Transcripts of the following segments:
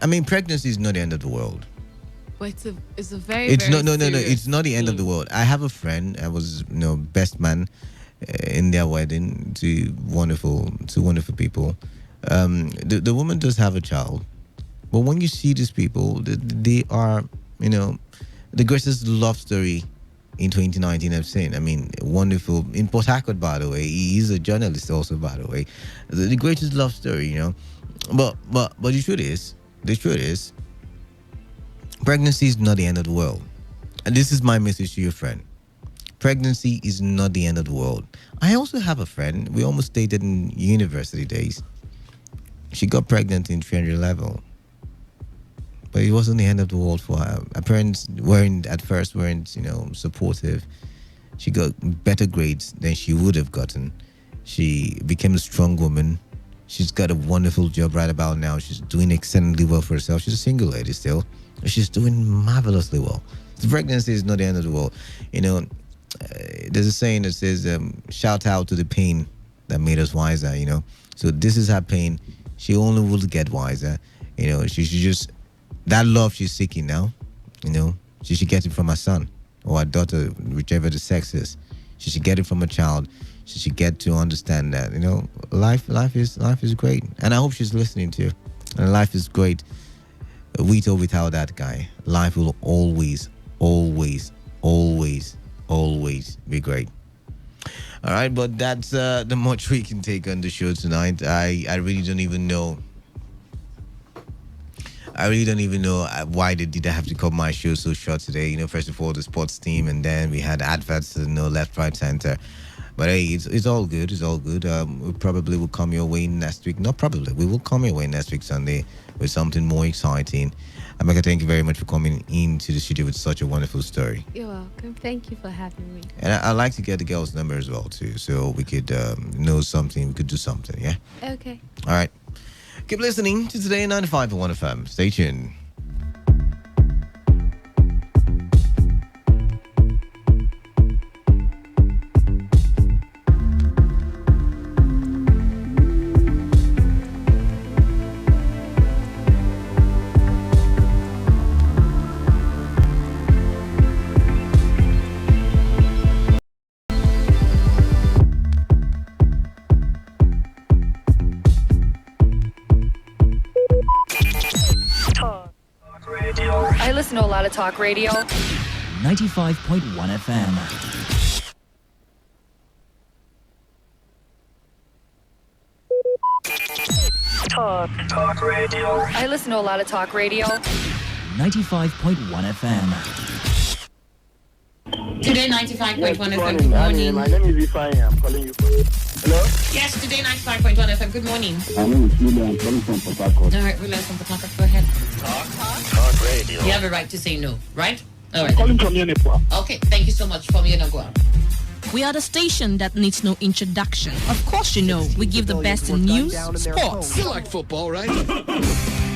I mean, pregnancy is not the end of the world. But it's a very It's very no. serious It's not the end of the thing. world. I have a friend. I was best man in their wedding. Two wonderful people. The woman does have a child, but when you see these people, they are the greatest love story in 2019 I've seen. I mean, wonderful in Port Harcourt, by the way. He's a journalist also, by the way. The greatest love story. But the truth is, pregnancy is not the end of the world. And this is my message to your friend. Pregnancy is not the end of the world. I also have a friend. We almost dated in university days. She got pregnant in 300 level. But it wasn't the end of the world for her. Her parents weren't supportive. She got better grades than she would have gotten. She became a strong woman. She's got a wonderful job right about now. She's doing excellently well for herself. She's a single lady still. She's doing marvelously well. The pregnancy is not the end of the world. There's a saying that says, shout out to the pain that made us wiser, So this is her pain. She only will get wiser. She should just, that love she's seeking now, she should get it from her son or her daughter, whichever the sex is. She should get it from a child. She should get to understand that, life is great. And I hope she's listening to you. And life is great. With or without that guy, life will always, always, always, always be great. All right, but that's the much we can take on the show tonight. I really don't even know. Why did I have to cut my show so short today. First of all, the sports team, and then we had adverts, left, right, center. But hey, it's all good. It's all good. We probably will come your way next week. Not probably. We will come your way next week Sunday with something more exciting. Amaka, thank you very much for coming into the studio with such a wonderful story. You're welcome. Thank you for having me. And I'd like to get the girl's number as well too, so we could know something. We could do something. Yeah. Okay. All right. Keep listening to Today 95.1fm. Stay tuned. I listen to a lot of talk radio. 95.1 FM. Talk radio. I listen to a lot of talk radio. 95.1 FM. Today 95.1 FM. Good morning. My name is Ifeanyi. I'm calling you from. Hello? Yes, today 95.1 FM. Good morning. My name is William. I'm calling from Port Harcourt. All right, relax from Port Harcourt. Go ahead. Talk radio. You have a right to say no, right? All I'm right. calling from Yenipua. Okay, thank you so much from Yenagua. We are the station that needs no introduction. Of course, we give the best in news, sports, You like football, right?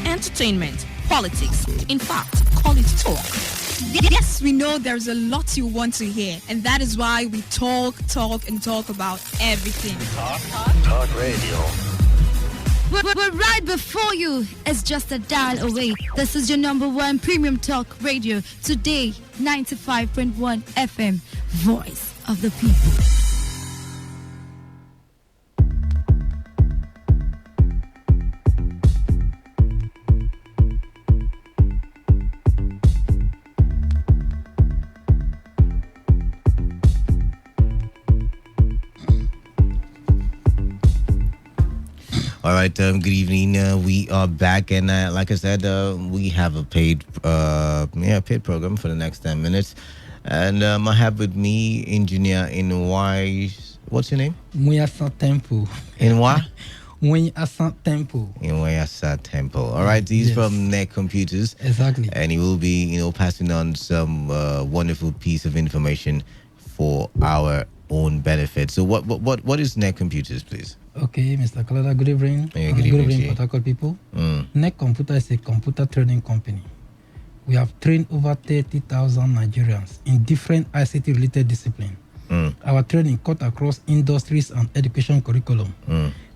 entertainment, politics. In fact, call it talk. Yes, we know there's a lot you want to hear, and that is why we talk about everything. Talk radio. We're right before you. It's just a dial away. This is your number one premium talk radio. Today, 95.1 FM. Voice of the people. All right, good evening. We are back, and like I said, we have a paid program for the next 10 minutes. And I have with me engineer in Y. What's your name? Muyasa Temple. In what? Muyasa Temple. In Muyasa Temple. All right, he's from Net Computers. Exactly. And he will be, passing on some wonderful piece of information for our own benefit. So, what is Net Computers, please? Okay, Mr. Kalada, good evening. Yeah, good evening, Port Harcourt people. Net Computer is a computer training company. We have trained over 30,000 Nigerians in different ICT-related disciplines. Our training cut across industries and education curriculum.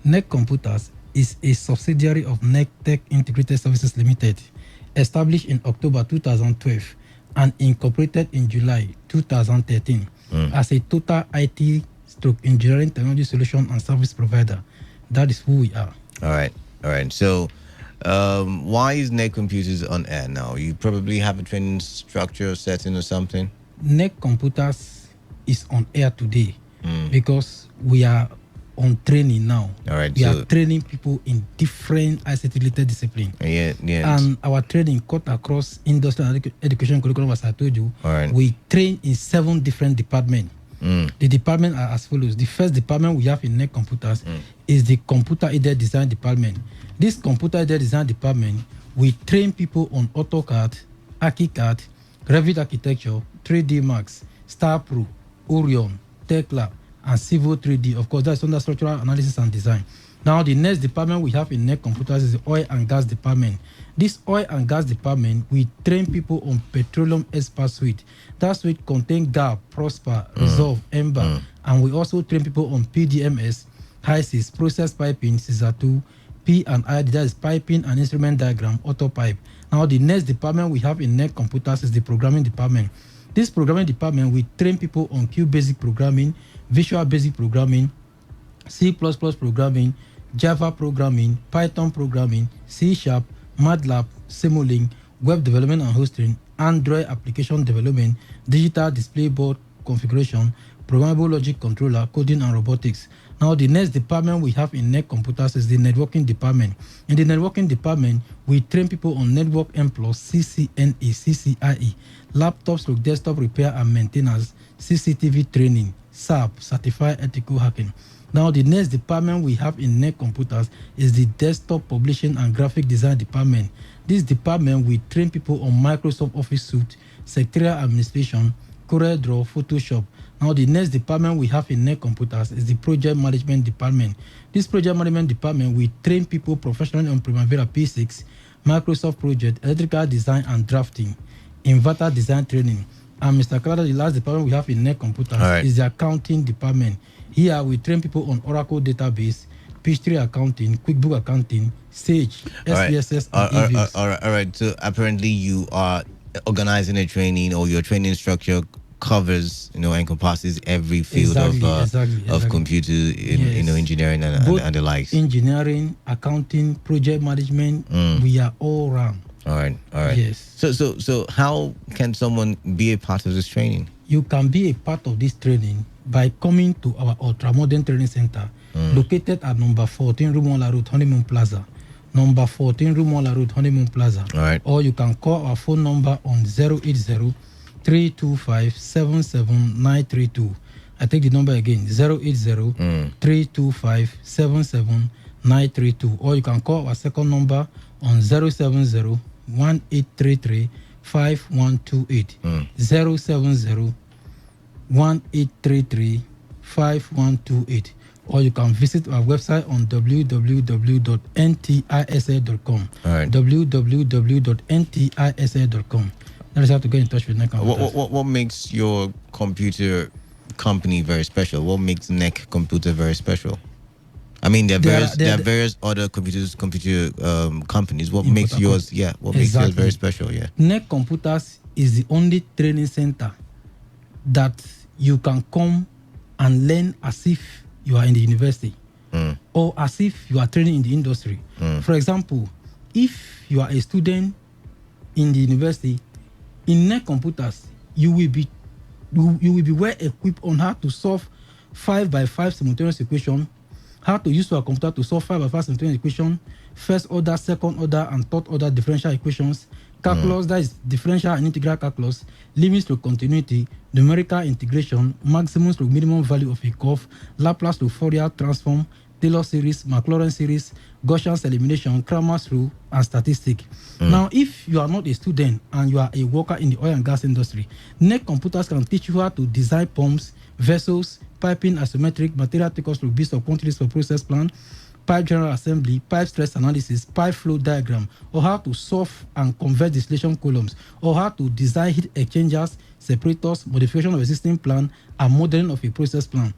Net Computers is a subsidiary of NEC Tech Integrated Services Limited, established in October 2012 and incorporated in July 2013 as a total IT stroke engineering technology solution and service provider. That is who we are. All right. So, why is NEC Computers on air now? You probably have a training structure setting or something. NEC Computers is on air today because we are on training now. All right. We are training people in different ICT-related disciplines. Yeah. And our training cut across industrial and education curriculum, as I told you. All right. We train in 7 different departments. The departments are as follows. The first department we have in NEC Computers is the Computer-Aided Design Department. This Computer-Aided Design Department, we train people on AutoCAD, ArchiCAD, Revit Architecture, 3D Max, Star Pro, Orion, TechLab, and Civil 3D. Of course, that's under structural analysis and design. Now, the next department we have in NEC Computers is the Oil and Gas Department. This Oil and Gas Department, we train people on Petroleum Expert Suite. That suite contains GAP, Prosper, Resolve, Ember, and we also train people on PDMS, HISIS, Process Piping, CISA2, P&I, that is Piping and Instrument Diagram, AutoPipe. Now, the next department we have in NEC Computers is the Programming Department. This Programming Department, we train people on QBasic Programming, Visual Basic Programming, C++ Programming, Java Programming, Python Programming, C#, MATLAB, Simulink, Web Development and Hosting, Android Application Development, Digital Display Board Configuration, Programmable Logic Controller, Coding and Robotics. Now, the next department we have in NEC Computers is the Networking Department. In the Networking Department, we train people on Network M+, CCNA, CCIE, Laptops, Desktop Repair and Maintenance, CCTV Training, SAP, Certified Ethical Hacking. Now, the next department we have in NEC Computers is the Desktop Publishing and Graphic Design Department. This department, we train people on Microsoft Office Suite, Secretarial Administration, CorelDRAW, Photoshop. Now, the next department we have in NEC Computers is the Project Management Department. This Project Management Department, we train people professionally on Primavera P6, Microsoft Project, Electrical Design and Drafting, Inverter Design Training. And Mr. Crowder, the last department we have in NEC Computers is the Accounting Department. Here, we train people on Oracle Database, Peachtree Accounting, QuickBook Accounting, Sage, SPSS, and EViews. All right. So apparently you are organizing a training, or your training structure covers, encompasses every field of computer, engineering and the likes. Engineering, accounting, project management, we are all around. All right. Yes. So how can someone be a part of this training? You can be a part of this training by coming to our ultra-modern training center located at number 14 Rumola Road, Honeymoon Plaza. Number 14 Rumola Road, Honeymoon Plaza. All right. Or you can call our phone number on 080-325-77932. I take the number again, 080-325-77932. Or you can call our second number on 070-1833-5128. 070-1833-5128. Or you can visit our website on www.ntisl.com. All right. www.ntisl.com. That is how to get in touch with NEC. What makes your computer company very special? What makes NEC Computer very special? I mean, there are various other computer companies. What makes yours? Yeah, what makes yours very special? Yeah. NEC Computers is the only training center that you can come and learn as if you are in the university or as if you are training in the industry. For example, if you are a student in the university, in NEC Computers, you will be well equipped on how to solve 5x5 simultaneous equation, how to use your computer to solve 5x5 simultaneous equation, first order, second order, and third order differential equations, calculus, that is differential and integral calculus, limits to continuity, numerical integration, maximum to minimum value of a curve, Laplace to Fourier transform, Taylor series, Maclaurin series, Gaussian elimination, Cramer's rule, and statistics. Now, if you are not a student and you are a worker in the oil and gas industry, NEC Computers can teach you how to design pumps, vessels, piping, isometric, material take-us to base of quantities for process plan, pipe general assembly, pipe stress analysis, pipe flow diagram, or how to solve and convert distillation columns, or how to design heat exchangers, separators, modification of existing plan, and modeling of a process plan.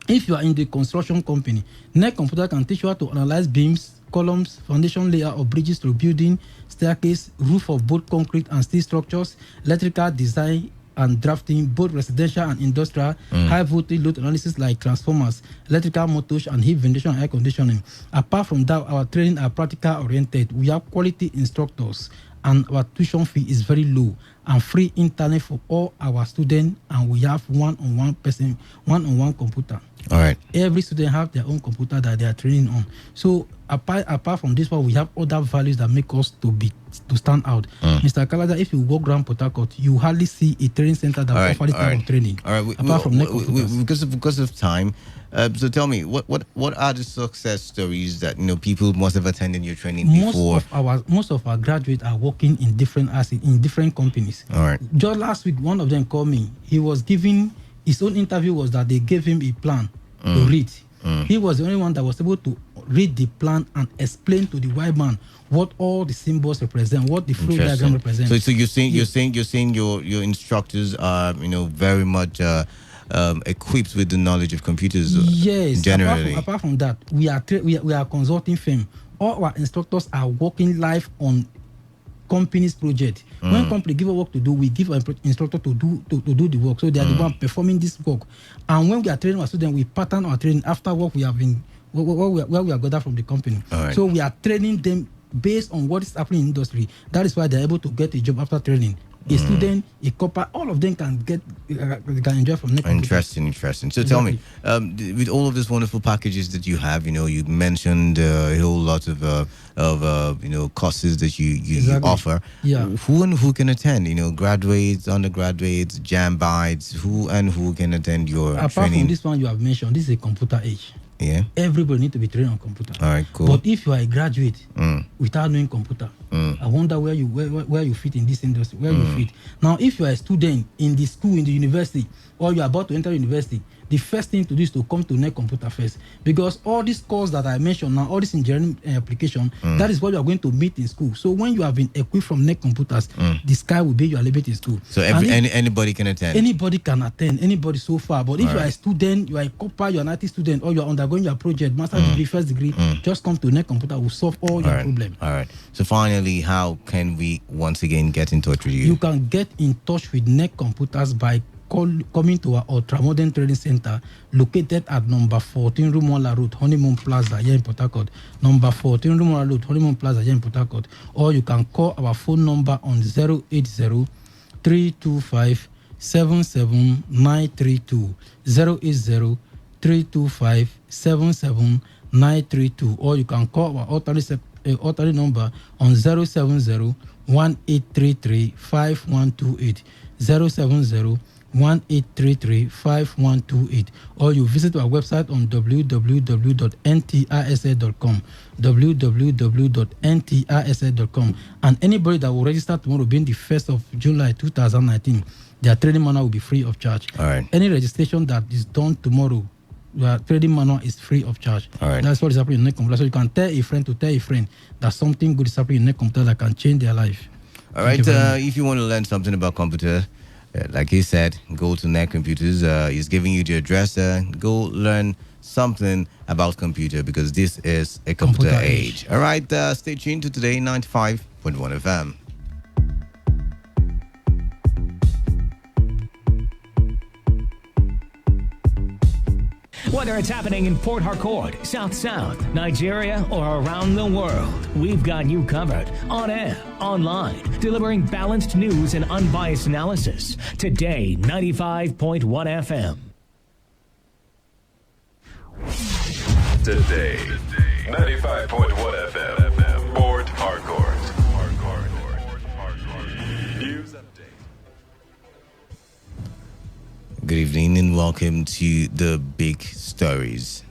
If you are in the construction company, Net Computer can teach you how to analyze beams, columns, foundation layer of bridges through building, staircase, roof of both concrete and steel structures, electrical design and drafting, both residential and industrial, high voltage load analysis like transformers, electrical motors, and heat ventilation and air conditioning. Apart from that, our training are practical oriented. We have quality instructors, and our tuition fee is very low, and free internet for all our students, and we have one-on-one computer. All right. Every student have their own computer that they are training on. So apart from this one, we have other values that make us to stand out. Mr. Kalada, if you walk around Port Harcourt, you hardly see a training center that offers this type of training. All right. Apart from net computers. Because of time, so tell me, what are the success stories that people must have attended your training before? Most of our graduates are working in different companies. All right. Just last week, one of them called me. He was giving his own interview was that they gave him a plan to read. He was the only one that was able to read the plan and explain to the white man what all the symbols represent, what the flow diagram represents. So you're saying your instructors are very much equipped with the knowledge of computers. Yes. Generally. Apart from that, we are a consulting firm. All our instructors are working live on company's project. When company give a work to do, we give an instructor to do the work. So they are the one performing this work. And when we are training our students, we pattern our training after work we have been where we are gathered from the company. Right. So we are training them based on what is happening in industry. That is why they are able to get a job after training. A student, a copper, all of them can enjoy from next. Interesting. So tell me, with all of these wonderful packages that you have, you mentioned a whole lot of courses that you offer. Yeah. Who can attend? Graduates, undergraduates, jam bites. Who can attend your Apart training? from this one you have mentioned, this is a computer age. Yeah. Everybody need to be trained on computer. All right, cool. But if you are a graduate without knowing computer, I wonder where you fit in this industry, where you fit. Now, if you are a student in the school, in the university, or you are about to enter university, the first thing to do is to come to Net Computer first. Because all these courses that I mentioned now, all this engineering application, that is what you are going to meet in school. So when you have been equipped from Net Computers, the sky will be your limit in school. So anybody can attend? Anybody can attend, anybody so far. But if you are a student, you are a copper, you are an IT student, or you are undergoing your project, master's degree, first degree, just come to Net Computer. Will solve all your problems. All right. So finally, how can we once again get in touch with you? You can get in touch with Net Computers by coming to our ultra-modern training center located at number 14 Rumola Road, Honeymoon Plaza here in Port Harcourt. Number 14 Rumola Road, Honeymoon Plaza here in Port Harcourt. Or you can call our phone number on 080-325-77932. 080-325-77932. Or you can call our alternate number on 070-1833-5128. 070-1833-5128, or you visit our website on www.ntisa.com, www.ntisa.com, and anybody that will register tomorrow, being the 1st of July 2019, their training manual will be free of charge. All right. Any registration that is done tomorrow, your training manual is free of charge. All right. That's what is happening in Net Computer. So you can tell a friend that something good is happening in Net Computer that can change their life. All right. If you want to learn something about computer, like he said, go to Net Computers. He's giving you the address. Go learn something about computer, because this is a computer age. All right. Stay tuned to Today 95.1 FM. Whether it's happening in Port Harcourt, South, Nigeria, or around the world, we've got you covered. On air, online, delivering balanced news and unbiased analysis. Today, 95.1 FM. Today, 95.1 FM, Port Harcourt. News update. Good evening and welcome to the big stories.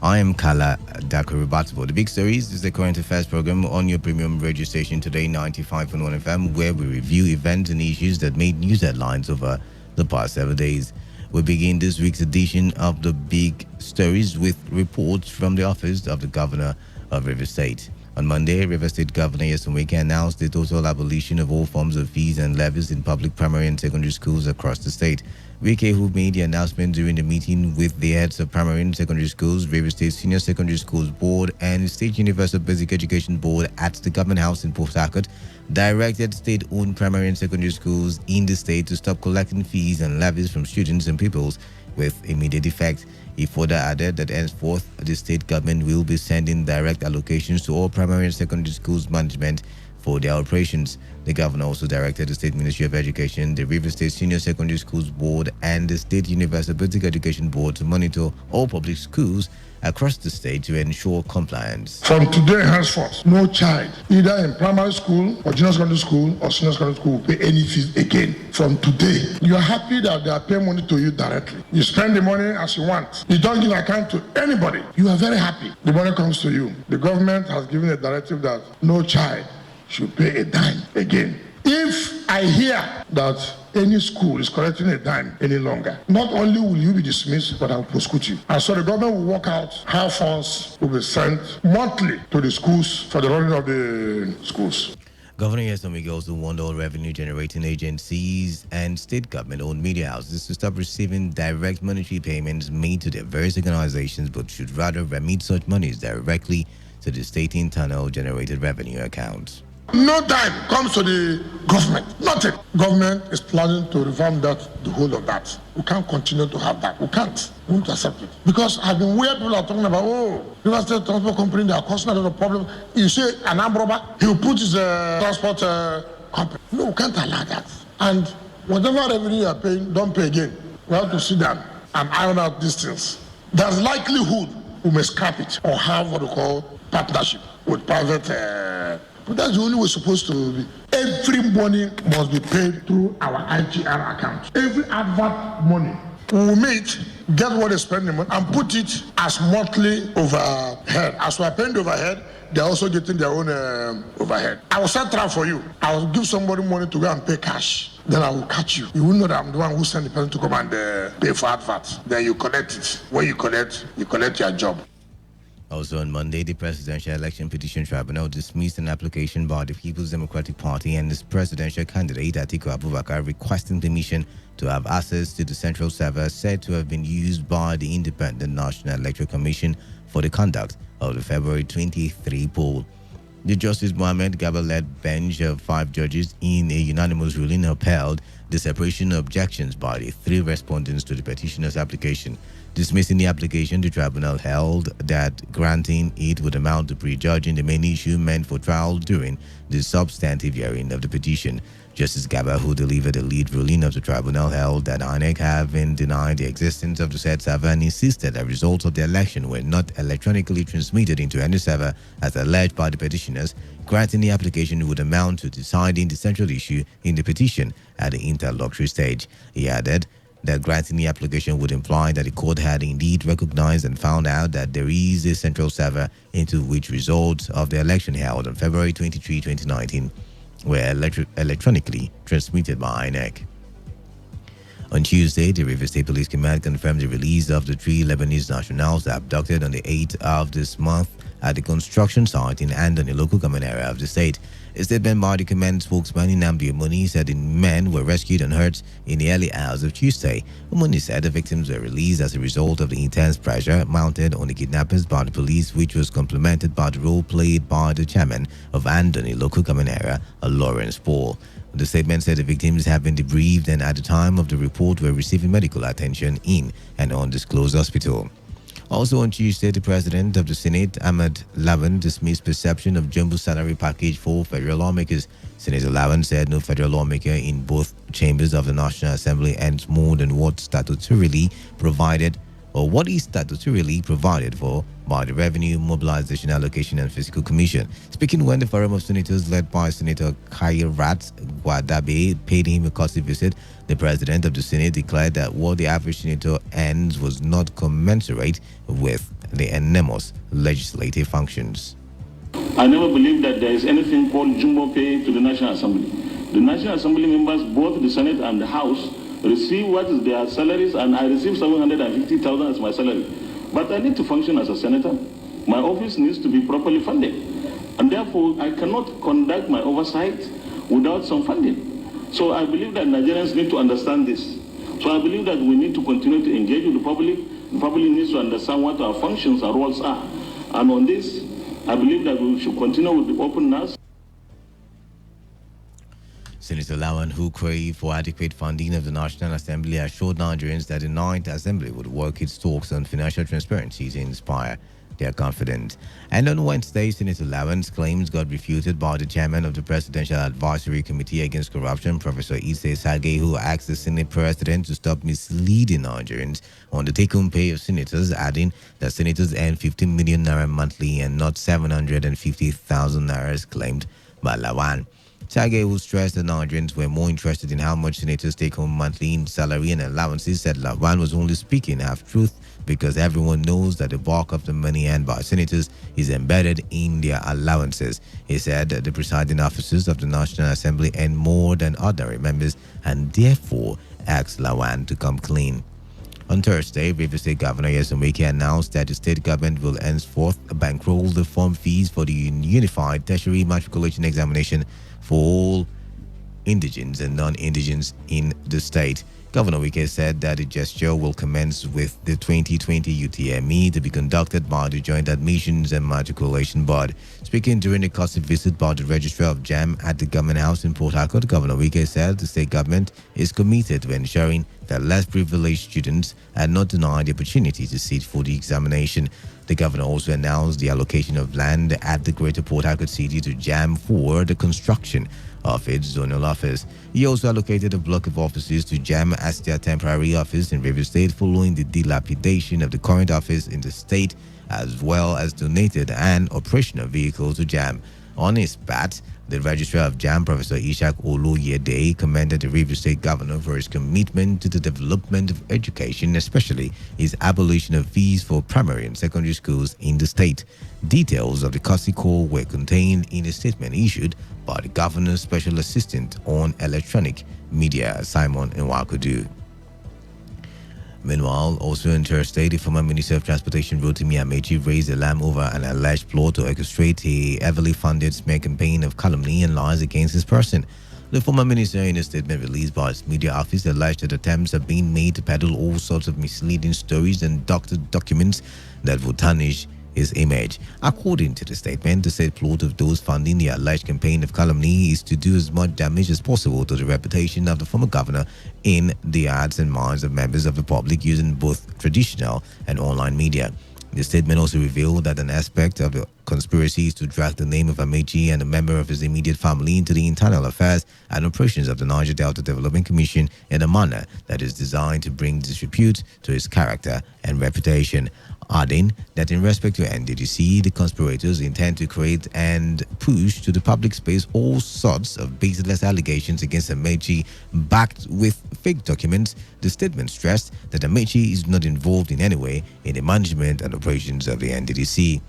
I am Kala Dakaribatbo. The Big Stories is the current affairs program on your premium radio station Today 95.1 FM, where we review events and issues that made news headlines over the past 7 days. We begin this week's edition of the Big Stories with reports from the office of the Governor of Rivers State. On Monday, River State Governor Nyesom Wike announced the total abolition of all forms of fees and levies in public primary and secondary schools across the state. Wike, who made the announcement during the meeting with the heads of primary and secondary schools, River State Senior Secondary Schools Board, and State Universal Basic Education Board at the Government House in Port Harcourt, directed state-owned primary and secondary schools in the state to stop collecting fees and levies from students and pupils with immediate effect. He further added that henceforth, the state government will be sending direct allocations to all primary and secondary schools management for their operations. The governor also directed the State Ministry of Education, the River State Senior Secondary Schools Board, and the State Universal Basic Education Board to monitor all public schools across the state to ensure compliance. From today henceforth, no child, either in primary school or junior secondary school or senior secondary school, will pay any fees again. From today, you are happy that they are paying money to you directly. You spend the money as you want. You don't give account to anybody. You are very happy. The money comes to you. The government has given a directive that no child should pay a dime again. If I hear that any school is collecting a dime any longer, not only will you be dismissed, but I will prosecute you. And so the government will work out how funds will be sent monthly to the schools for the running of the schools. Governor Nyesom Wike also warned all revenue-generating agencies and state government-owned media houses to stop receiving direct monetary payments made to their various organizations, but should rather remit such monies directly to the state internal generated revenue accounts. No dime comes to the government. Nothing. Government is planning to reform that, the whole of that. We can't continue to have that. We can't. We won't accept it. Because I've been where people are talking about, River State Transport Company, they are causing a problem. You see an armed robber, he'll put his transport company. No, we can't allow that. And whatever revenue you are paying, don't pay again. We have to sit down and iron out these things. There's likelihood we may scrap it or have what we call partnership with private but that's the only way it's supposed to be. Every money must be paid through our IGR account. Every advert money we will meet, get what they spend money, and put it as monthly overhead. As we are paying the overhead, they're also getting their own overhead. I will set trap for you. I will give somebody money to go and pay cash. Then I will catch you. You will know that I'm the one who sent the person to come and pay for advert. Then you collect it. When you collect your job. Also on Monday, the Presidential Election Petition Tribunal dismissed an application by the People's Democratic Party and its presidential candidate Atiku Abubakar requesting permission to have access to the central server said to have been used by the Independent National Electoral Commission for the conduct of the February 23 poll. The Justice Mohammed Gaba-led bench of 5 judges in a unanimous ruling upheld the separation objections by the 3 respondents to the petitioner's application. Dismissing the application, the tribunal held that granting it would amount to prejudging the main issue meant for trial during the substantive hearing of the petition. Justice Gaba, who delivered the lead ruling of the tribunal, held that INEC, having denied the existence of the said server and insisted that results of the election were not electronically transmitted into any server as alleged by the petitioners, granting the application would amount to deciding the central issue in the petition at the interlocutory stage. He added that granting the application would imply that the court had indeed recognized and found out that there is a central server into which results of the election held on February 23, 2019 were electronically transmitted by INEC. On Tuesday, the River State Police Command confirmed the release of the 3 Lebanese nationals abducted on the 8th of this month at the construction site in Andon, the local government area of the state. A statement by the command spokesman Nnamdi Omoni said the men were rescued unhurt in the early hours of Tuesday. Omoni said the victims were released as a result of the intense pressure mounted on the kidnappers by the police, which was complemented by the role played by the chairman of Andon, the local government area, Lawrence Paul. The statement said the victims have been debriefed and at the time of the report were receiving medical attention in an undisclosed hospital. Also on Tuesday, the President of the Senate, Ahmed Lawan, dismissed perception of jumbo salary package for federal lawmakers. Senator Lawan said no federal lawmaker in both chambers of the National Assembly earns more than what is statutorily provided for by the Revenue, Mobilization, Allocation and Fiscal Commission. Speaking when the Forum of Senators led by Senator Kairat Gwadabe paid him a courtesy visit, the President of the Senate declared that what the average senator earns was not commensurate with the enormous legislative functions. I never believed that there is anything called jumbo pay to the National Assembly. The National Assembly members, both the Senate and the House, receive what is their salaries, and I receive 750,000 as my salary. But I need to function as a senator. My office needs to be properly funded. And therefore, I cannot conduct my oversight without some funding. So I believe that Nigerians need to understand this. So I believe that we need to continue to engage with the public. The public needs to understand what our functions, our roles are. And on this, I believe that we should continue with the openness. Senator Lawan, who craved for adequate funding of the National Assembly, assured Nigerians that the Ninth Assembly would work its talks on financial transparency to inspire their confidence. And on Wednesday, Senator Lawan's claims got refuted by the chairman of the Presidential Advisory Committee Against Corruption, Professor Ise Sage, who asked the Senate President to stop misleading Nigerians on the take-home pay of senators, adding that senators earn 15 million naira monthly and not 750,000 naira as claimed by Lawan. Sage, who stressed that Nigerians were more interested in how much senators take home monthly in salary and allowances, said Lawan was only speaking half-truth because everyone knows that the bulk of the money earned by senators is embedded in their allowances. He said that the presiding officers of the National Assembly earn more than ordinary members and therefore asked Lawan to come clean. On Thursday, Rivers State Governor Nyesom Wike announced that the state government will henceforth bankroll the form fees for the Unified Tertiary Matriculation Examination for all indigenes and non-indigenes in the state. Governor Wike said that the gesture will commence with the 2020 UTME to be conducted by the Joint Admissions and Matriculation Board. Speaking during a courtesy visit by the Registrar of JAM at the Government House in Port Harcourt, Governor Wike said the state government is committed to ensuring that less privileged students are not denied the opportunity to sit for the examination. The governor also announced the allocation of land at the Greater Port Harcourt City to JAM for the construction of its zonal office. He also allocated a block of offices to JAM as their temporary office in Rivers State following the dilapidation of the current office in the state, as well as donated an operational vehicle to JAM. On his part, the Registrar of JAM, Professor Ishak Oloyede, commended the Rivers State Governor for his commitment to the development of education, especially his abolition of fees for primary and secondary schools in the state. Details of the courtesy call were contained in a statement issued by the Governor's Special Assistant on Electronic Media, Simon Nwakudu. Meanwhile, also on Thursday, the former Minister of Transportation, Rotimi Amechi, raised alarm over an alleged plot to orchestrate a heavily funded smear campaign of calumny and lies against his person. The former minister, in a statement released by his media office, alleged that attempts have been made to peddle all sorts of misleading stories and doctored documents that would tarnish his image. According to the statement, the said plot of those funding the alleged campaign of calumny is to do as much damage as possible to the reputation of the former governor in the hearts and minds of members of the public using both traditional and online media. The statement also revealed that an aspect of the conspiracy is to drag the name of Amechi and a member of his immediate family into the internal affairs and operations of the Niger Delta Development Commission in a manner that is designed to bring disrepute to his character and reputation. Adding that in respect to NDDC, the conspirators intend to create and push to the public space all sorts of baseless allegations against Amechi backed with fake documents. The statement stressed that Amechi is not involved in any way in the management and operations of the NDDC.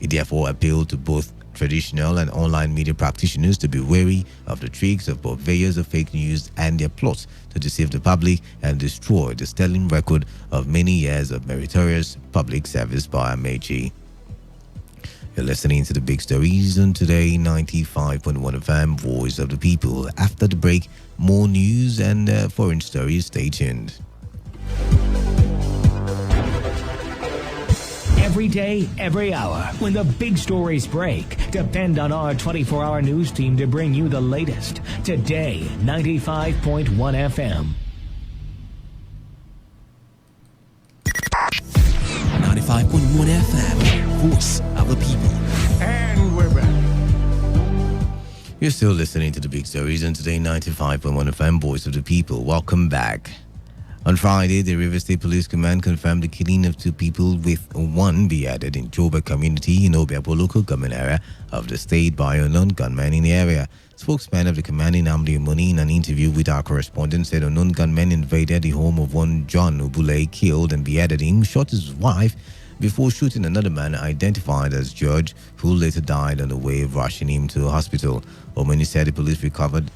It therefore appealed to both traditional and online media practitioners to be wary of the tricks of purveyors of fake news and their plots to deceive the public and destroy the sterling record of many years of meritorious public service by Amechi. You're listening to the big stories on Today 95.1 FM, Voice of the People. After the break, more news and foreign stories. Stay tuned. Every day, every hour, when the big stories break, depend on our 24-hour news team to bring you the latest. Today, 95.1 FM. 95.1 FM, Voice of the People. And we're back. You're still listening to the big stories on Today 95.1 FM, Voice of the People. Welcome back. On Friday, the Rivers State Police Command confirmed the killing of 2 people, with 1 beheaded in Joba community in Obiapo local government area of the state by a unknown gunman in the area. Spokesman of the command, Namdi Muni, in an interview with our correspondent, said unknown gunmen invaded the home of one John Ubule, killed and beheaded him, shot his wife before shooting another man identified as George, who later died on the way, rushing him to a hospital. Omani said the police recovered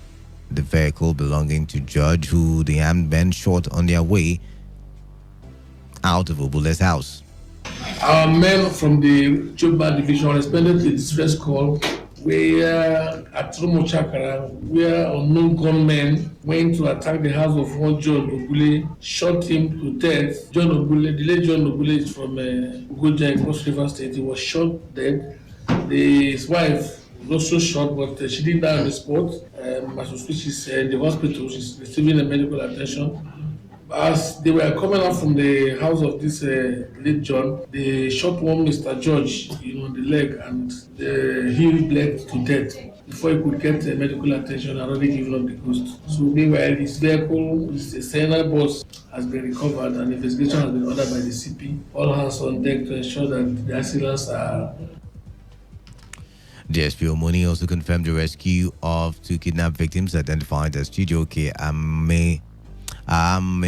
the vehicle belonging to Judge, who the armed men shot on their way out of Obule's house. Our men from the Joba division responded to the distress call where at Romo Chakra, where unknown gunmen went to attack the house of one John Ogule, shot him to death. John Ogule, the late John Ogule is from Ugoja in Cross River State. He was shot dead. His wife was also shot, but she didn't die on the spot. As we speak, she's in the hospital. She's receiving a medical attention. As they were coming out from the house of this late John, they shot one Mr. George, on the leg, and he bled to death before he could get medical attention and already given up the ghost. So meanwhile, his vehicle, his Senna bus, has been recovered and investigation has been ordered by the CP. All hands on deck to ensure that the accidents are. DSP Omoni also confirmed the rescue of two kidnapped victims identified as Chijoke Ame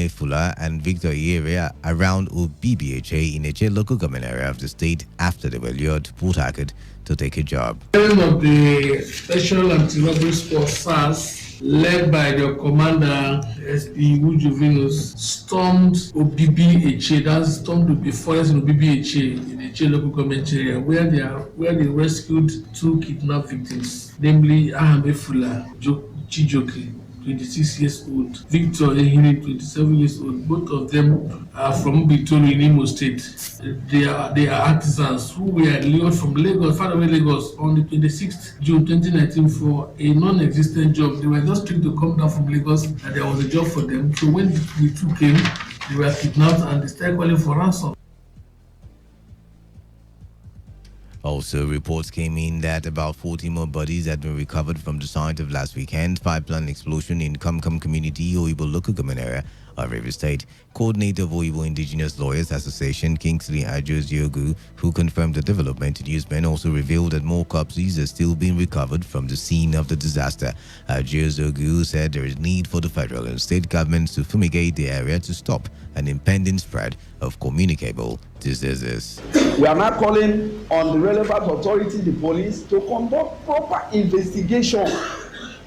Fuller and Victor Area around OBBHA in a local government area of the state after they were lured to Port Harcourt to take a job. One of the Special Anti-Robbery Force SARS, led by their commander SP Wuju Venus, stormed OBBHA, that's stormed the forest in OBBHA in the local government area where they rescued two kidnapped victims, namely Ahame Fuller Chijoke, 26 years old, Victor Ehiri, 27 years old. Both of them are from Bitoro in Imo State. They are artisans who were lured from Lagos, faraway Lagos, on the 26th June 2019 for a non-existent job. They were just trying to come down from Lagos and there was a job for them. So when the two came, they were kidnapped and they started calling for ransom. Also, reports came in that about 40 more bodies had been recovered from the site of last weekend's pipeline explosion in Kumkum Community, Oibo local government area of River State. Coordinator of Oibo Indigenous Lawyers Association, Kingsley Ajoziogu, who confirmed the development to newsmen, also revealed that more corpses are still being recovered from the scene of the disaster. Ajoziogu said there is need for the federal and state governments to fumigate the area to stop an impending spread of communicable diseases. We are now calling on the relevant authority, the police, to conduct proper investigation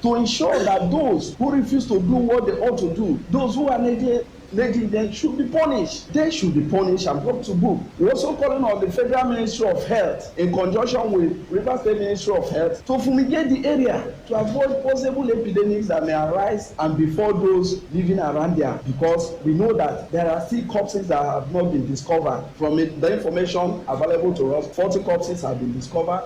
to ensure that those who refuse to do what they ought to do, those who are negligent should be punished. They should be punished and brought to book. We're also calling on the Federal Ministry of Health in conjunction with River State Ministry of Health to fumigate the area to avoid possible epidemics that may arise and before those living around there, because we know that there are still corpses that have not been discovered. From the information available to us, 40 corpses have been discovered.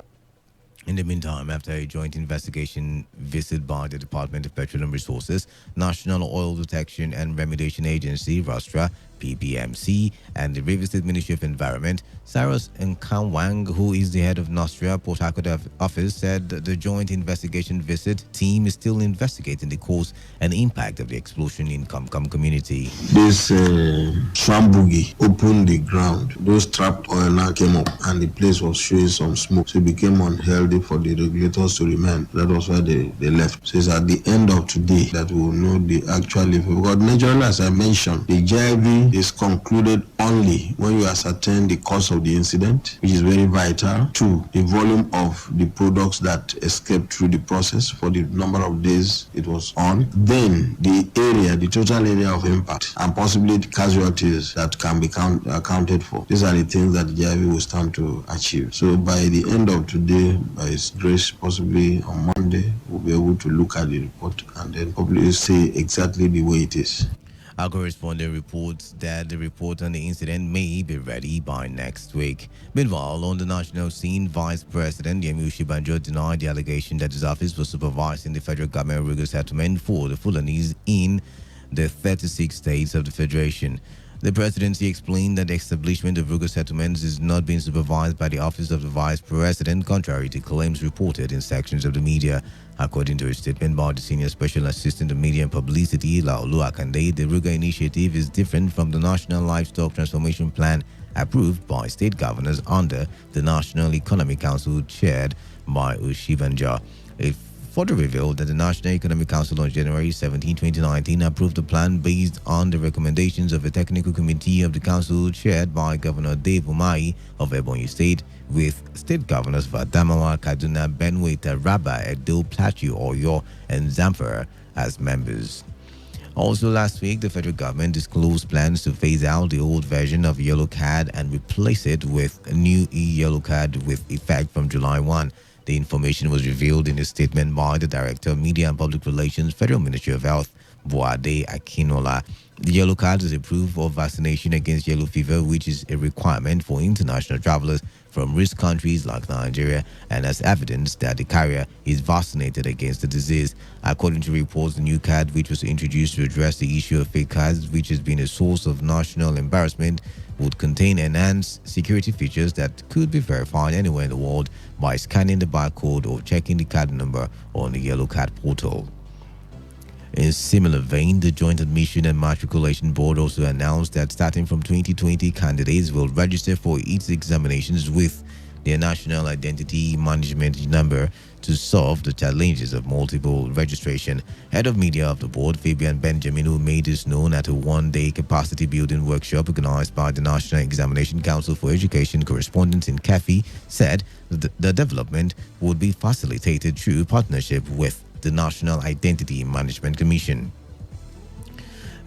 In the meantime, after a joint investigation visit by the Department of Petroleum Resources, National Oil Detection and Remediation Agency, ROSTRA, PPMC, and the River State Ministry of Environment, Cyrus Nkamwang, who is the head of Nostria Port Harcourt office, said the joint investigation visit team is still investigating the cause and impact of the explosion in Kumkum community. This Swambugi opened the ground. Those trapped oil now came up and the place was showing some smoke. So it became unhealthy for the regulators to remain. That was why they left. So it's at the end of today that we will know the actual level. Because naturally, as I mentioned, the GIV is concluded only when you ascertain the cause of the incident, which is very vital. 2, the volume of the products that escaped through the process for the number of days it was on. Then the area, the total area of impact, and possibly the casualties that can be accounted for. These are the things that the GIV will stand to achieve. So by the end of today, by His grace, possibly on Monday, we'll be able to look at the report and then probably say exactly the way it is. Our correspondent reports that the report on the incident may be ready by next week. Meanwhile, on the national scene, Vice President Yemi Osinbajo denied the allegation that his office was supervising the federal government Rugo settlement for the Fulanis in the 36 states of the Federation. The presidency explained that the establishment of Rugo settlements is not being supervised by the office of the vice president, contrary to claims reported in sections of the media. According to a statement by the senior special assistant to media and publicity, Laolu Akande, the Rugo initiative is different from the National Livestock Transformation Plan approved by state governors under the National Economic Council chaired by Osinbajo. It further revealed that the National Economic Council on January 17, 2019 approved the plan based on the recommendations of a technical committee of the council chaired by Governor Dave Umahi of Ebonyi State, with state governors of Adamawa, Kaduna, Benue, Taraba, Edo, Plateau, Oyo, and Zamfara as members. Also, last week, the federal government disclosed plans to phase out the old version of yellow card and replace it with a new e-yellow card with effect from July 1. The information was revealed in a statement by the Director of Media and Public Relations, Federal Ministry of Health, Boade Akinola. The yellow card is a proof of vaccination against yellow fever, which is a requirement for international travelers from risk countries like Nigeria, and as evidence that the carrier is vaccinated against the disease. According to reports, the new card, which was introduced to address the issue of fake cards, which has been a source of national embarrassment, would contain enhanced security features that could be verified anywhere in the world by scanning the barcode or checking the card number on the yellow card portal. In similar vein, the Joint Admission and Matriculation Board also announced that starting from 2020, candidates will register for its examinations with their national identity management number to solve the challenges of multiple registration. Head of media of the board, Fabian Benjamin, who made this known at a one-day capacity building workshop organized by the National Examination Council for Education correspondents in CAFI, said the development would be facilitated through partnership with the National Identity Management Commission.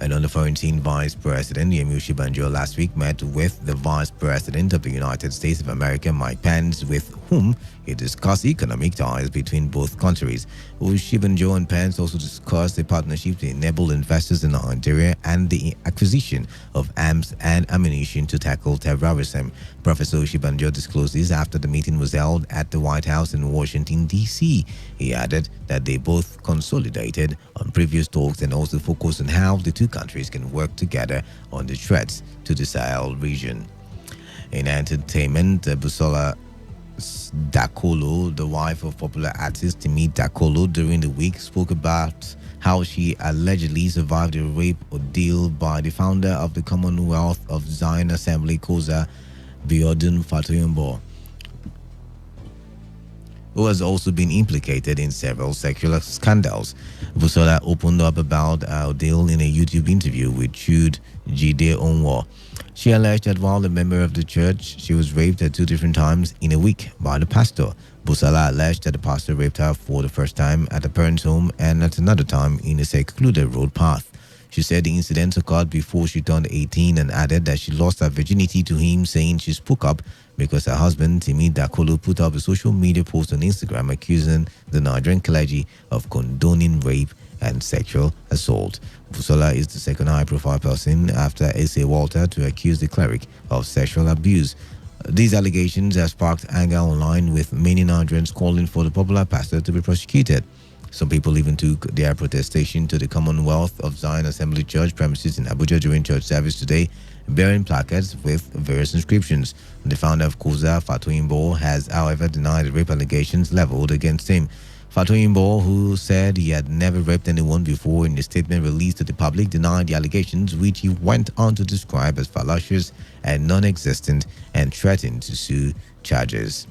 And on the foreign scene, Vice President Yemi Osinbajo last week met with the Vice President of the United States of America, Mike Pence, with whom he discussed economic ties between both countries. Osinbajo and Pence also discussed a partnership to enable investors in Nigeria and the acquisition of arms and ammunition to tackle terrorism. Professor Osinbajo disclosed this after the meeting was held at the White House in Washington, D.C. He added that they both consolidated on previous talks and also focused on how the two countries can work together on the threats to the Sahel region. In entertainment, Busola Dakolo, the wife of popular artist Timi Dakolo, during the week spoke about how she allegedly survived a rape ordeal by the founder of the Commonwealth of Zion Assembly, Koza Biodun Fatoyombo, who has also been implicated in several sexual scandals. Busola opened up about our deal in a YouTube interview with Jude Jide Onwo. She alleged that while a member of the church, she was raped at 2 different times in a week by the pastor. Busola alleged that the pastor raped her for the first time at a parent's home and at another time in a secluded road path. She said the incidents occurred before she turned 18 and added that she lost her virginity to him, saying she spoke up because her husband, Timi Dakolo, put up a social media post on Instagram accusing the Nigerian clergy of condoning rape and sexual assault. Busola is the second high-profile person after S.A. Walter to accuse the cleric of sexual abuse. These allegations have sparked anger online, with many Nigerians calling for the popular pastor to be prosecuted. Some people even took their protestation to the Commonwealth of Zion Assembly Church premises in Abuja during church service today, bearing placards with various inscriptions. The founder of Koza, Fatoyombo, has, however, denied the rape allegations leveled against him. Fatoyombo, who said he had never raped anyone before, in a statement released to the public, denied the allegations, which he went on to describe as fallacious and non-existent, and threatened to sue charges.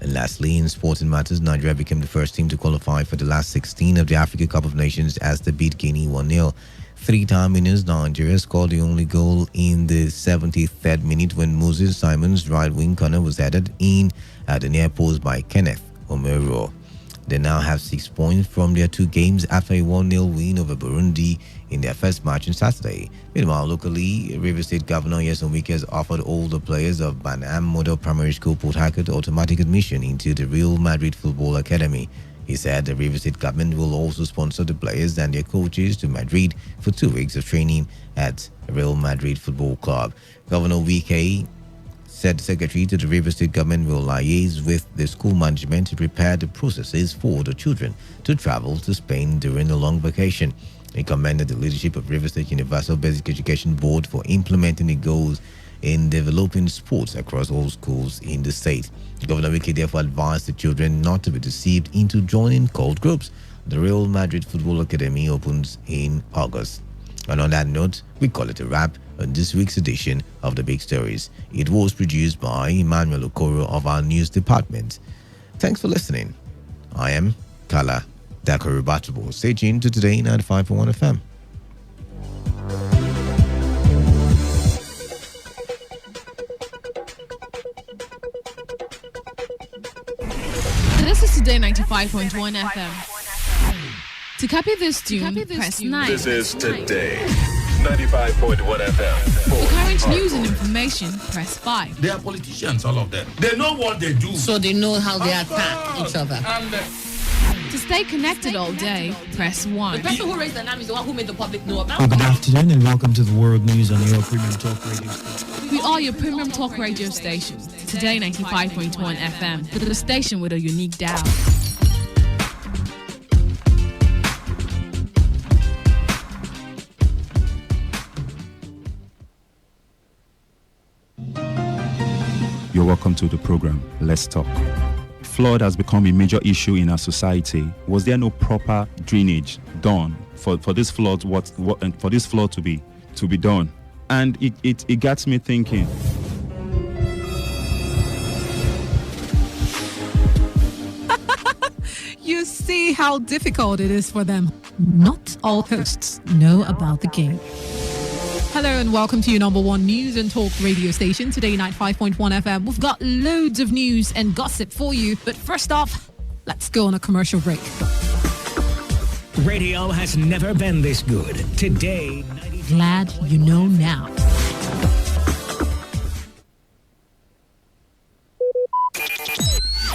And lastly, in sporting matters, Nigeria became the first team to qualify for the last 16 of the Africa Cup of Nations as they beat Guinea 1-0. Three-time winners Nigeria scored the only goal in the 73rd minute when Moses Simon's right-wing corner was headed in at the near post by Kenneth Omero. They now have 6 points from their 2 games after a 1-0 win over Burundi in their first match on Saturday. Meanwhile, locally, River State Governor Nyesom Wike has offered all the players of Banam Model Primary School, Port Harcourt, automatic admission into the Real Madrid Football Academy. He said the River State government will also sponsor the players and their coaches to Madrid for 2 weeks of training at Real Madrid Football Club. Governor Wike said the secretary to the River State government will liaise with the school management to prepare the processes for the children to travel to Spain during the long vacation. He commended the leadership of River State Universal Basic Education Board for implementing the goals in developing sports across all schools in the state. Governor Wike therefore advised the children not to be deceived into joining cult groups. The Real Madrid Football Academy opens in August. And on that note, we call it a wrap on this week's edition of The Big Stories. It was produced by Emmanuel Okoro of our news department. Thanks for listening. I am Kala Dakorubatubo. Stay tuned to Today 95.1 FM. This is Today 95.1 FM. To copy this tune, press 9. This is Today 95.1 FM. For current news and information, press 5. They are politicians, all of them. They know what they do. So they know how they attack each other. To stay connected all day, press 1. The person who raised the name is the one who made the public know about Well, good afternoon and welcome to the World News on your Premium Talk Radio station. We are your premium talk radio station. Today 95.1 FM, the station with a unique dial. You're welcome to the program. Let's talk. Flood has become a major issue in our society. Was there no proper drainage done for this flood? For this flood to be done? And it gets me thinking. You see how difficult it is for them. Not all hosts know about the game. Hello and welcome to your number one news and talk radio station, Today 95.1 FM. We've got loads of news and gossip for you, but first off, let's go on a commercial break. Radio has never been this good. Today, Glad you know now.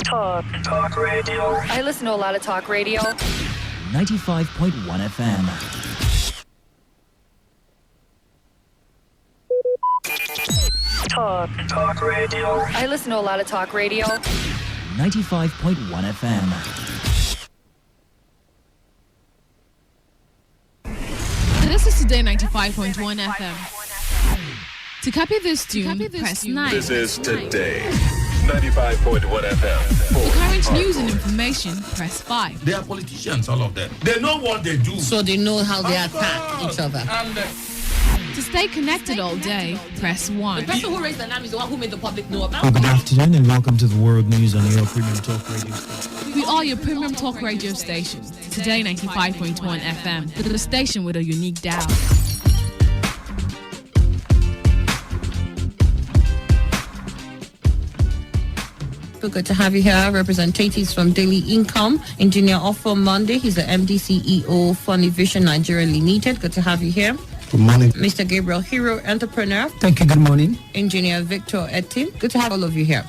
Talk radio. I listen to a lot of talk radio. 95.1 FM. Talk radio. I listen to a lot of talk radio. 95.1 FM. This is Today 95.1 FM. To copy this tune, press 9. This is Today 95.1 FM. For current news and information, press 5. They are politicians, all of them. They know what they do. So they know how they attack each other. To stay connected all day, press 1. The person who raised the name is the one who made the public know about Well, good afternoon and welcome to the World News on your Premium Talk Radio station. We are your premium talk radio station. Today 95.1 FM, the station with a unique dial. Good to have you here. Representatives from Daily Income, Engineer Offer Monday. He's the MD CEO Funny Vision Nigeria Limited. Good to have you here. Good morning. Mr. Gabriel Hero, entrepreneur. Thank you. Good morning. Engineer Victor Etin. Good to have all of you here.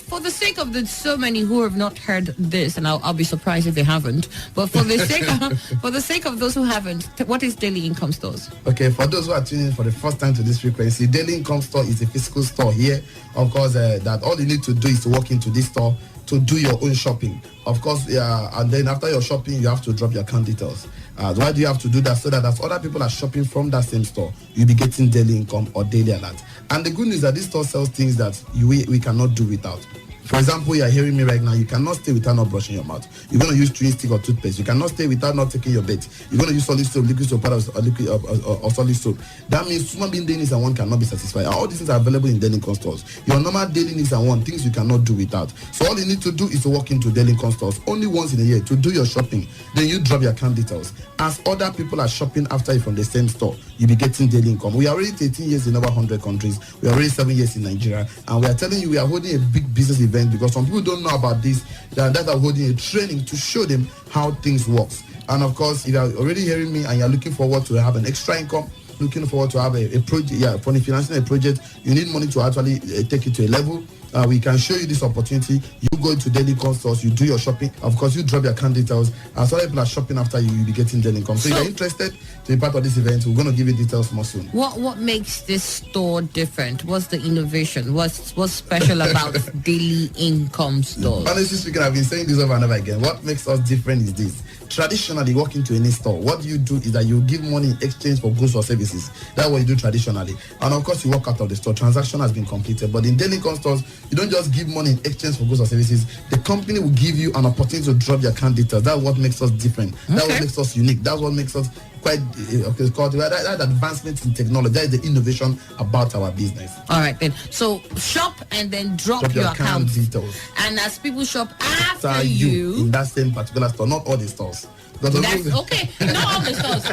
For the sake of the so many who have not heard this, and I'll be surprised if they haven't, but for the sake of those who haven't, what is Daily Income Stores? Okay, for those who are tuning in for the first time to this frequency, Daily Income Store is a physical store here. Of course, that all you need to do is to walk into this store to do your own shopping. Of course, and then after your shopping, you have to drop your account details. Why do you have to do that? So that as other people are shopping from that same store, you'll be getting daily income or daily alert. And the good news is that this store sells things that we cannot do without. For example, you are hearing me right now. You cannot stay without not brushing your mouth. You're going to use chewing stick or toothpaste. You cannot stay without not taking your bath. You're going to use solid soap, liquid soap, or solid soap. That means human being daily needs and want cannot be satisfied. All these things are available in Daily Income Stores. Your normal daily needs and want, things you cannot do without. So all you need to do is to walk into Daily Income Stores only once in a year to do your shopping. Then you drop your account details. As other people are shopping after you from the same store, you'll be getting daily income. We are already 13 years in over 100 countries. We are already 7 years in Nigeria. And we are telling you we are holding a big business event because some people don't know about this. That are holding a training to show them how things work. And of course, if you are already hearing me and you're looking forward to have an extra income, looking forward to have a project, for financing a project, you need money to actually take it to a level. We can show you this opportunity. You go to Daily Income Stores, you do your shopping. Of course, you drop your account details. As other people are shopping after you, you'll be getting daily income. So if you're interested to be part of this event, we're going to give you details more soon. What makes this store different? What's the innovation? What's special about Daily Income Stores? Honestly speaking, I've been saying this over and over again. What makes us different is this. Traditionally, walk into any store, what you do is that you give money in exchange for goods or services. That's what you do traditionally. And of course, you walk out of the store. Transaction has been completed. But in Daily Income Stores, you don't just give money in exchange for goods or services. The company will give you an opportunity to drop your account details. That's what makes us different. That's what makes us unique. That's what makes us quite it's called that advancement in technology. That is the innovation about our business. All right then. So shop and then drop your account details. And as people shop after you in that same particular store, not all the stores. That's okay. Not all the stores.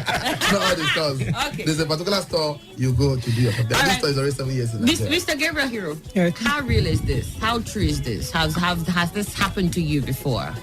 Not all the stores. Okay. There's a particular store you go to do your shopping. This store is already 7 years in Mr. Gabriel Hero, how real is this? How true is this? Has this happened to you before?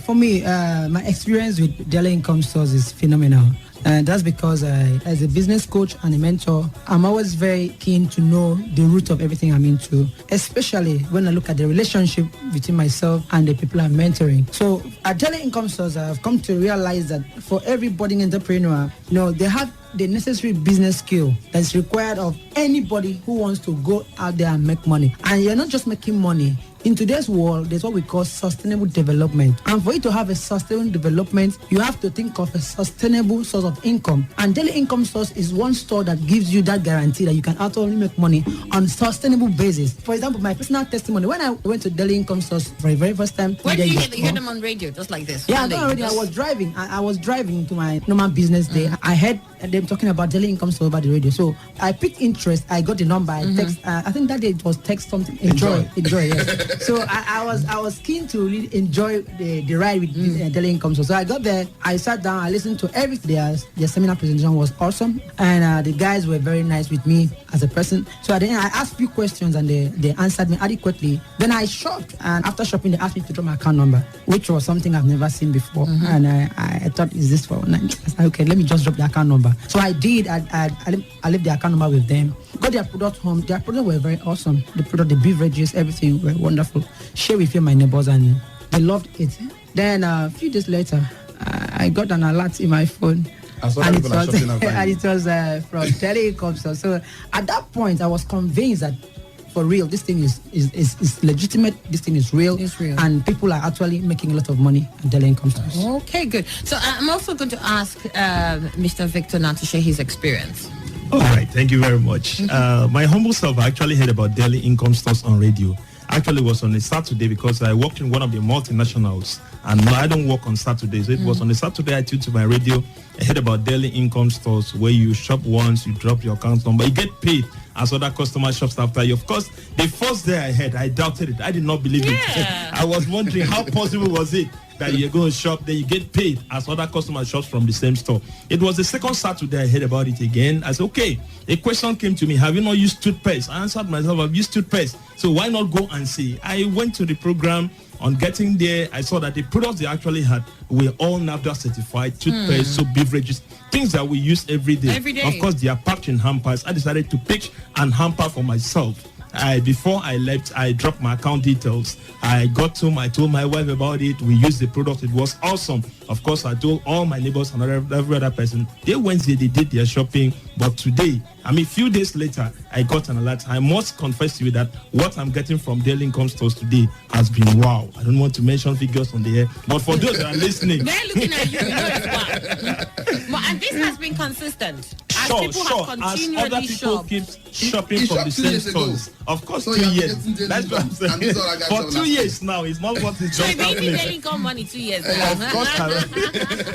For me, my experience with daily income stores is phenomenal. And that's because as a business coach and a mentor, I'm always very keen to know the root of everything I'm into, especially when I look at the relationship between myself and the people I'm mentoring. So at daily income stores, I've come to realize that for every budding entrepreneur, they have the necessary business skill that's required of anybody who wants to go out there and make money. And you're not just making money. In today's world, there's what we call sustainable development. And for you to have a sustainable development, you have to think of a sustainable source of income. And daily income source is one store that gives you that guarantee that you can actually make money on a sustainable basis. For example, my personal testimony, when I went to daily income source for the very first time. Where did you hear them on radio, just like this? Yeah, I was driving. I was driving to my normal business day. I heard them talking about daily income source over the radio. So I picked interest. I got the number. I text. I think that day it was text something. Enjoy. Yes. So I was keen to really enjoy the ride with daily income source. So I got there. I sat down. I listened to everything. Their seminar presentation was awesome, and the guys were very nice with me as a person. So at the end, I asked a few questions, and they answered me adequately. Then I shopped, and after shopping, they asked me to drop my account number, which was something I've never seen before. And I thought, is this for? Okay, let me just drop the account number. So I did. I left the account number with them. Got their product home. Their products were very awesome. The product, the beverages, everything were wonderful. Share with my neighbors, and they loved it. Then a few days later, I got an alert in my phone. And it was from Telecom. So at that point, I was convinced that for real, this thing is legitimate. This thing is real. It's real. And people are actually making a lot of money on daily income stores. Okay, good. So I'm also going to ask Mr. Victor now to share his experience. All right, thank you very much. My humble self, I actually heard about daily income stores on radio. Actually, it was on a Saturday because I worked in one of the multinationals, and no, I don't work on Saturdays. So it was on a Saturday I tuned to my radio. I heard about daily income stores where you shop once, you drop your account number, you get paid as other customer shops after you. Of course, the first day I heard, I doubted it. I did not believe it. I was wondering how possible was it that you're going to shop, then you get paid as other customer shops from the same store. It was the second Saturday I heard about it again. I said, okay, a question came to me, have you not used toothpaste? I answered myself, I've used toothpaste. So why not go and see? I went to the program. On getting there, I saw that the products they actually had were all NAFDA certified, toothpaste, soap, beverages, things that we use every day. Of course, they are packed in hampers. I decided to pick an hamper for myself. Before I left, I dropped my account details. I got home, I told my wife about it. We used the product. It was awesome. Of course, I told all my neighbors and every other person. Wednesday, they did their shopping. But today, a few days later, I got an alert. I must confess to you that what I'm getting from daily income stores today has been wow. I don't want to mention figures on the air. But for those that are listening. They're looking at you. And this has been consistent. As people have continually as other people keep shopping from the same stores. Of course, so 2 years. That's what I'm saying. For 2 years now, it's not what it's just happening. So you've been income money 2 years now.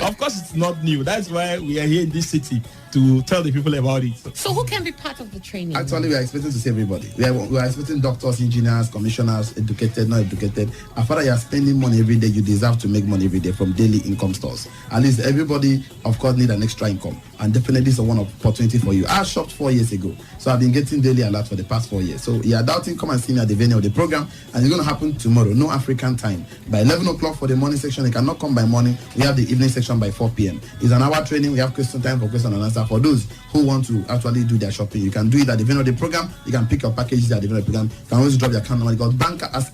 Of course, it's not new. That's why we are here in this city to tell the people about it. So who can be part of the training? Actually, we are expecting to see everybody. We are expecting doctors, engineers, commissioners, educated, not educated. As far as you are spending money every day, you deserve to make money every day from daily income stores. At least everybody, of course, need an extra income. And definitely it's a one opportunity for you. I shopped 4 years ago. So I've been getting daily alert for the past 4 years. So you are doubting, come and see me at the venue of the program. And it's going to happen tomorrow, no African time. By 11 o'clock for the morning section, you cannot come by morning. We have the evening section by 4 p.m. It's an hour training. We have question time for question and answer. For those who want to actually do their shopping, you can do it at the venue of the program. You can pick your packages at the venue of the program. You can always drop your account number because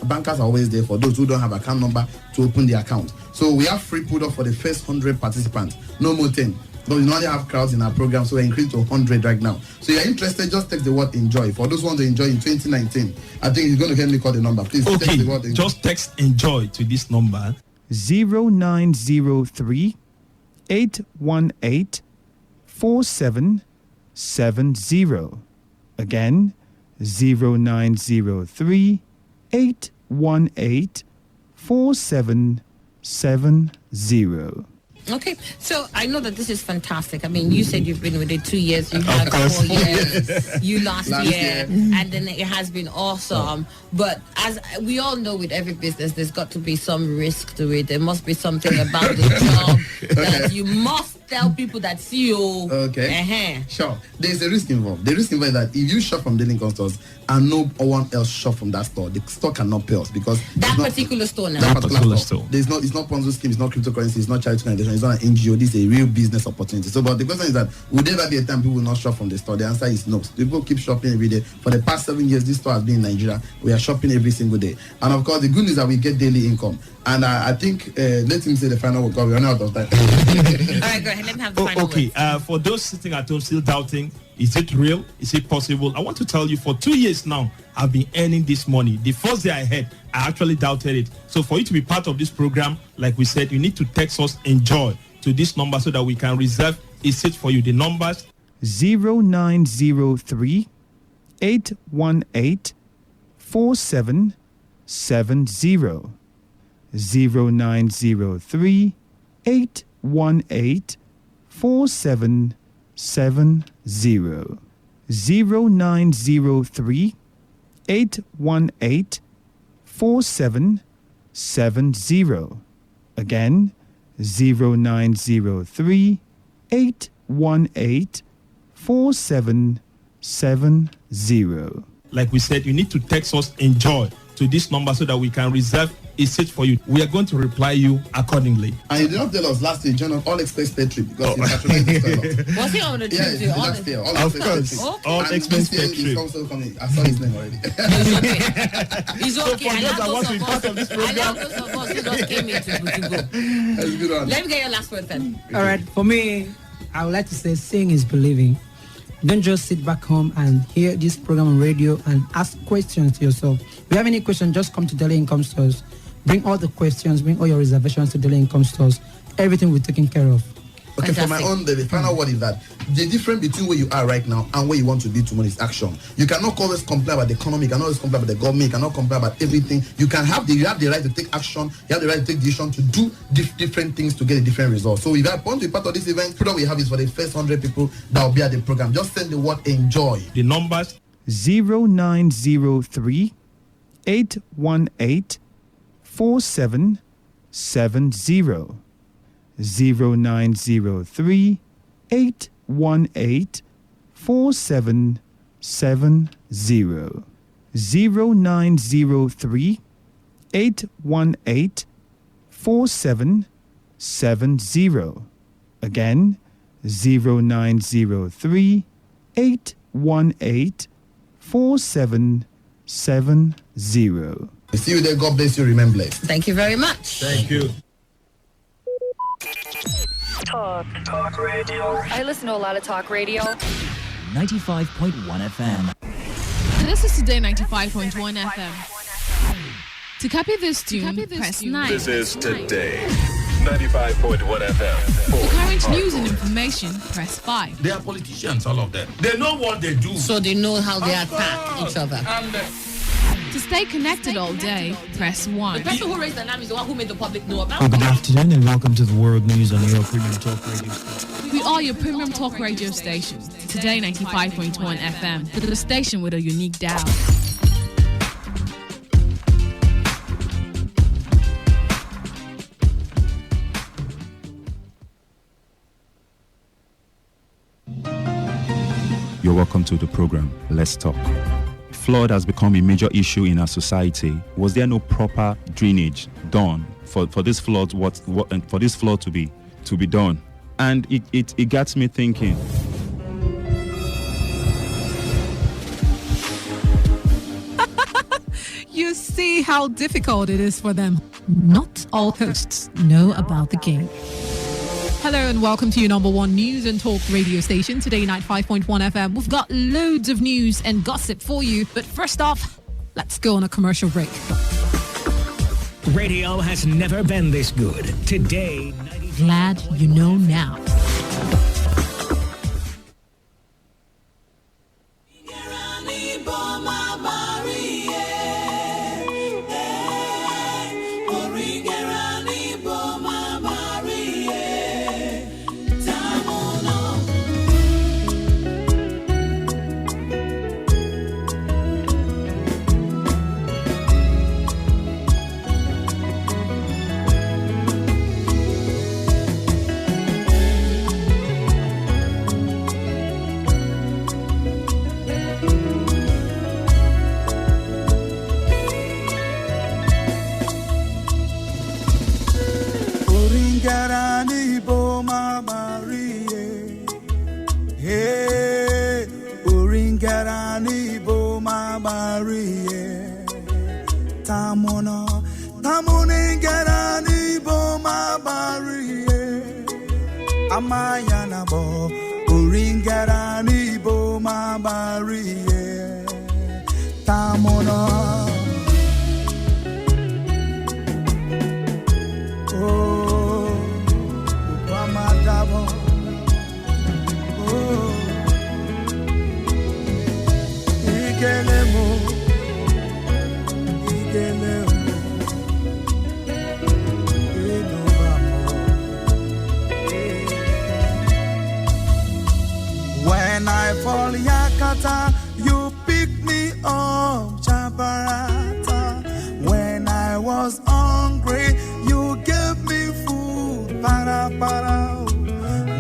bankers are always there for those who don't have account number to open the account. So we have free product for the first 100 participants. No more 10. But we normally have crowds in our program, so we're increased to 100 right now. So you're interested, just text the word enjoy. For those who want to enjoy in 2019, I think you're going to hear me call the number. Please text the word enjoy. Just text enjoy to this number. 0903 818 4770. Again, 0903 818 4770. Okay, so I know that this is fantastic. I mean, you said you've been with it 2 years, you had 4 years, you last year, and then it has been awesome. But as we all know, with every business, there's got to be some risk to it. There must be something about the job that you must tell people that see you. Okay. Sure. There's a risk involved. The risk involved is that if you shop from Daily Income stores and no one else shop from that store, the store cannot pay us because that particular store now. That particular store. It's not Ponzi scheme, it's not cryptocurrency, it's not charity organization, it's not an NGO. This is a real business opportunity. So, but the question is that would there ever be a time people will not shop from the store? The answer is no. People keep shopping every day. For the past 7 years, this store has been in Nigeria. We are shopping every single day. And of course, the good news is that we get daily income. And I think let him say the final word because we are out of time. All right, go ahead. Let me have the final word. For those sitting at home still doubting, is it real? Is it possible? I want to tell you, for 2 years now, I've been earning this money. The first day I had, I actually doubted it. So for you to be part of this program, like we said, you need to text us "enjoy" to this number so that we can reserve a seat for you. The numbers 0903 818 4770. 0903 818 4770. 0903 818 4770. Again, 0903 818 4770. Like we said, you need to text us "enjoy" to this number so that we can reserve a seat for you. We are going to reply you accordingly. And you did not tell us last year, John, all expense paid trip because he patronized this a lot. Was he on the trip? Yeah, last year. All of course. All expense paid trip. Also coming. I saw his name already. He's okay. I love those of us who just came in to go. That's a good one. Let me get your last word then. All right, for me, I would like to say seeing is believing. Don't just sit back home and hear this program on radio and ask questions to yourself. If you have any question, just come to Daily Income Stores. Bring all the questions, bring all your reservations to Daily Income Stores. Everything will be taken care of. Okay, for my own, the final word is that the difference between where you are right now and where you want to be tomorrow is action. You cannot always complain about the economy, you cannot always complain about the government, you cannot complain about everything. You have the right to take action, you have the right to take decision to do different things to get a different result. So if you want to be part of this event, program we have is for the first 100 people that will be at the program. Just send the word "enjoy." The numbers 0903 818 4770. 0903 818 4770. 0903 818 4770. Again, 0903 818 4770. See you there. God bless you. Remain blessed. Thank you very much. Thank you. Talk radio. I listen to a lot of talk radio. 95.1 FM. This is Today 95.1 FM. To copy this tune, press 9. This is Today 95.1 FM. For current news and information, press 5. They are politicians, all of them. They know what they do. So they know how they attack each other. To stay connected all day, press 1. The person who raised the alarm is the one who made the public know about Good afternoon and welcome to the world news on your premium talk radio station. We are your premium talk radio station. Today 95.1 FM, the station with a unique dial. You're welcome to the program. Let's talk. Flood has become a major issue in our society. Was there no proper drainage done for this flood? For this flood to be done? And it gets me thinking. You see how difficult it is for them. Not all hosts know about the game. Hello and welcome to your number one news and talk radio station, Today 95.1 FM. We've got loads of news and gossip for you, but first off, let's go on a commercial break. Radio has never been this good. Today, Glad you know now. Amayana bo uringara ni bo mabarie tamono. Oh, Pamadabo. Oh, Igelemo, Igelemo, Inovamo. When I fall Yakata, you pick me up, Chabarata. When I was hungry, you gave me food, para para.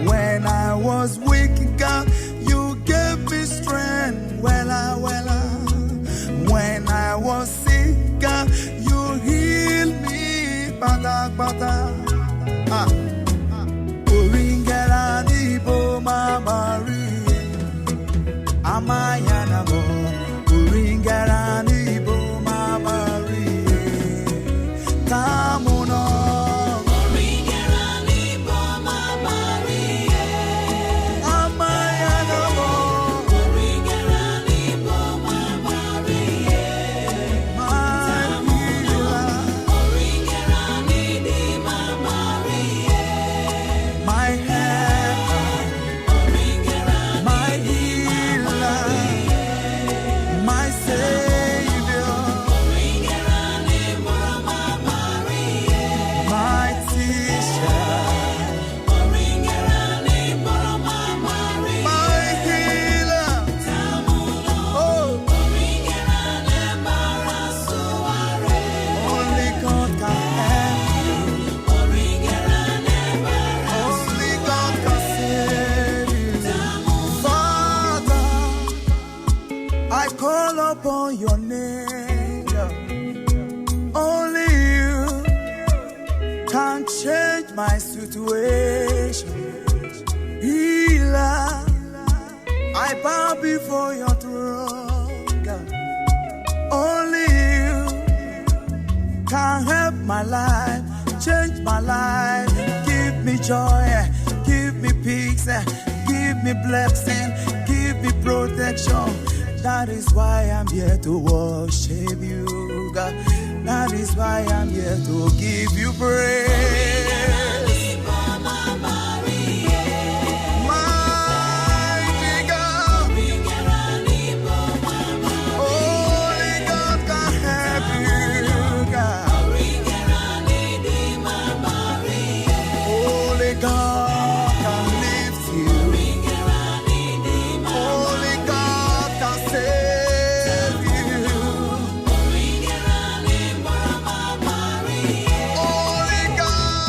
When I was weak, God, you gave me strength, wella wella. When I was sick, God, you healed me, bata bata. Ah, Uringera ni bo mabari, amayana bo. Uringera ni bo mabari, tamuno. Your name, only you can change my situation. Healer, I bow before your throne, God. Only you can help my life, change my life, give me joy, give me peace, give me blessing, give me protection. That is why I'm here to worship you, God. That is why I'm here to give you praise. Mighty God, only God can help you, God. Only God can lift you. Only God can save you. Only God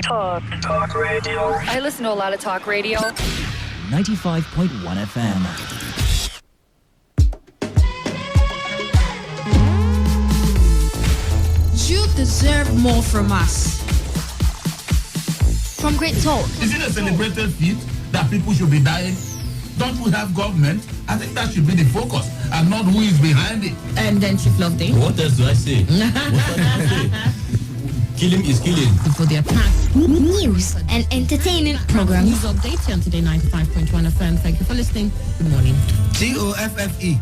Talk radio. I listen to a lot of talk radio. 95.1 FM. You deserve more from us. From Great Talk. Is it a celebrated feat that people should be dying? Don't we have government? I think that should be the focus and not who is behind it. And then Chief Loveday. What else do I say? Killing is killing. For the attack. News and entertainment programs. News update on Today 95.1 FM. Thank you for listening. Good morning. TOFFE.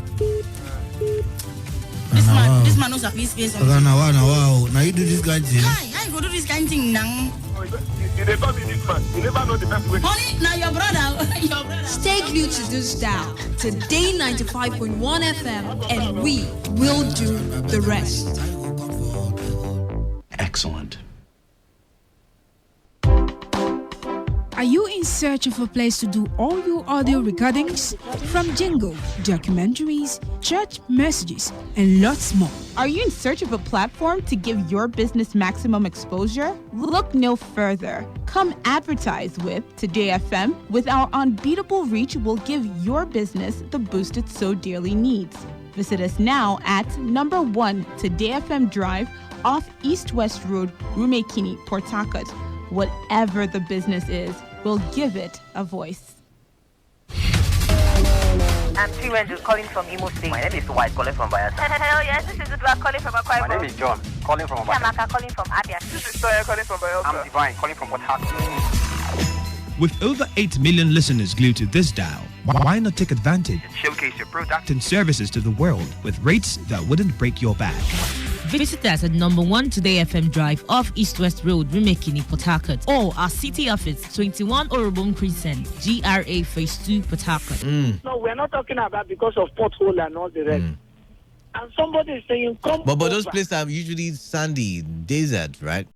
This man knows at least space. Now you do this guy thing. Hi, I go do this kind of thing now. You never meet this man. You never know the best way. Honey, now your brother. Stay glued to this dial. Today 95.1 FM, and we will do the rest. Excellent. Are you in search of a place to do all your audio recordings? From jingle, documentaries, church messages, and lots more. Are you in search of a platform to give your business maximum exposure? Look no further. Come advertise with Today FM. With our unbeatable reach, we'll give your business the boost it so dearly needs. Visit us now at number 1 Today FM Drive off East West Road, Rumekini, Port Harcourt. Whatever the business is, we'll give it a voice. I'm T-Ranger calling from Imo State. My name is White calling from Bayelsa. Hello, yes, this is Udwa calling from Akwa Ibom. My name is John calling from Bayelsa. Yamaka calling from Abia. This is Toya calling from Bayelsa. I'm Divine calling from Port Harcourt. With over 8 million listeners glued to this dial, why not take advantage and showcase your product and services to the world with rates that wouldn't break your back? Visit us at number 1 Today FM Drive off East West Road, Rumekini, Port Harcourt, or our city office, 21 Orobon Crescent, GRA Phase 2, Port Harcourt. No, we're not talking about because of pothole and all the rest. And somebody is saying, come But those places are usually sandy, desert, right?